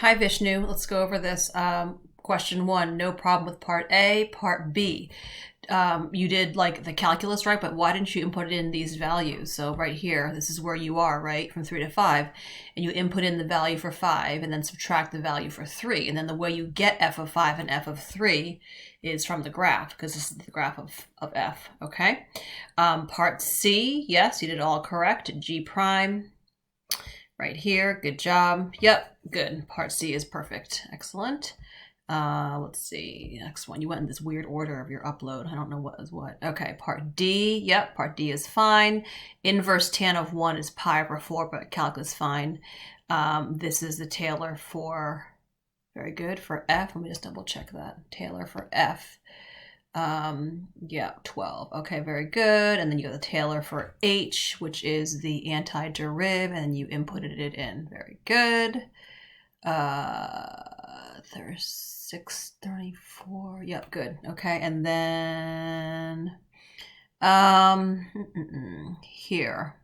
Hi, Vishnu. Let's go over this. Question one, no problem with part A. Part B, you did like the calculus, right? But why didn't you input it in these values? So right here, this is where you are, right? From 3 to 5. And you input in the value for 5 and then subtract the value for 3. And then the way you get f of 5 and f of 3 is from the graph, because this is the graph of f, okay? Part C, yes, you did all correct. G prime. Right here, good job. Yep, good. Part C is perfect. Excellent. Let's see, next one. You went in this weird order of your upload. I don't know what is what. Okay, part D. Yep, part D is fine. Inverse tan of 1 is pi over 4, but calculus fine. This is the Taylor for, very good, for F. Let me just double check that. Taylor for F. Yeah, 12. Okay, very good. And then you go the Taylor for H, which is the antideriv, and you inputted it in. Very good. There's 634. Yep, good. Okay, and then here.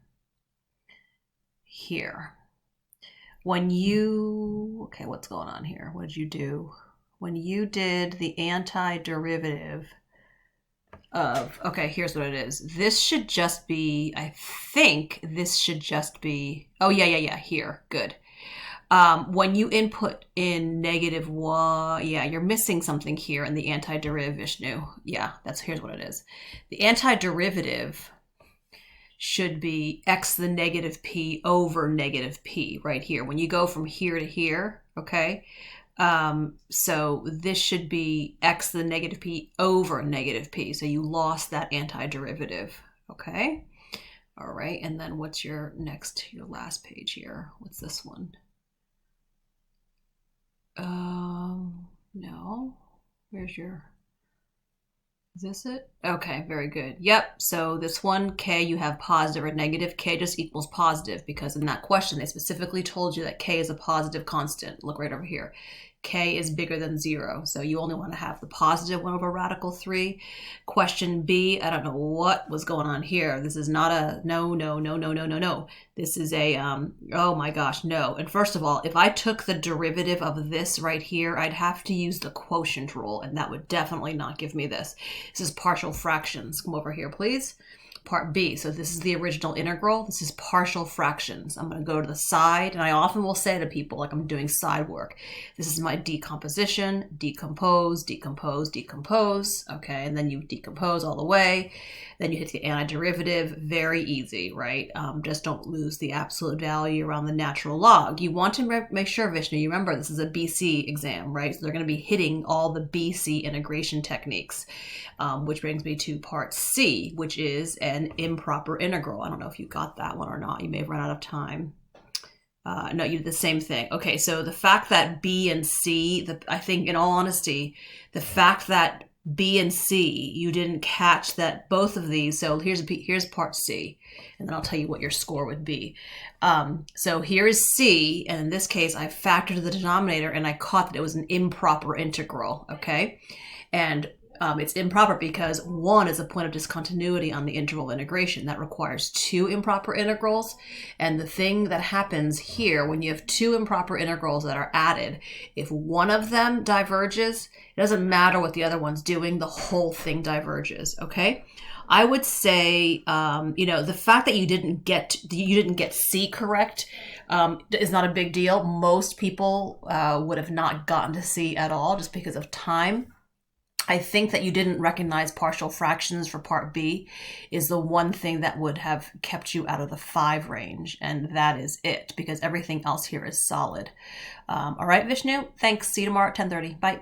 When you, okay, what's going on here? What did you do? When you did the antiderivative of, okay, here's what it is. This should just be, I think this should just be, oh yeah, here, good. When you input in -1, yeah, you're missing something here in the antiderivative, Vishnu. Yeah, here's what it is. The antiderivative should be x the negative p over negative p right here. When you go from here to here, okay? So this should be x the negative p over negative p. So you lost that antiderivative, okay? All right, and then what's your last page here? What's this one? No, where's is this it? Okay, very good. Yep, so this one, k, you have positive or negative. K just equals positive because in that question, they specifically told you that k is a positive constant. Look right over here. K is bigger than 0, so you only want to have the positive 1 over radical 3. Question B, I don't know what was going on here. This is not a no. This is a, oh my gosh, no. And first of all, if I took the derivative of this right here, I'd have to use the quotient rule, and that would definitely not give me this. This is partial fractions. Come over here, please. Part B, so this is the original integral. This is partial fractions. I'm going to go to the side, and I often will say to people, like I'm doing side work, this is my decomposition, decompose, okay, and then you decompose all the way, then you hit the antiderivative, very easy, right? Just don't lose the absolute value around the natural log. You want to make sure, Vishnu, you remember this is a BC exam, right? So they're going to be hitting all the BC integration techniques, which brings me to part C, which is an improper integral. I don't know if you got that one or not. You may have run out of time. No, you did the same thing. Okay, so the fact that B and C, I think in all honesty, the fact that B and C, you didn't catch that both of these. So here's part C, and then I'll tell you what your score would be. So here is C, and in this case, I factored the denominator, and I caught that it was an improper integral, okay? And it's improper because 1 is a point of discontinuity on the interval integration. That requires 2 improper integrals. And the thing that happens here, when you have 2 improper integrals that are added, if one of them diverges, it doesn't matter what the other one's doing, the whole thing diverges, okay? I would say, the fact that you didn't get C correct is not a big deal. Most people would have not gotten to C at all just because of time. I think that you didn't recognize partial fractions for part B is the one thing that would have kept you out of the 5 range, and that is it, because everything else here is solid. All right, Vishnu, thanks. See you tomorrow at 10:30. Bye.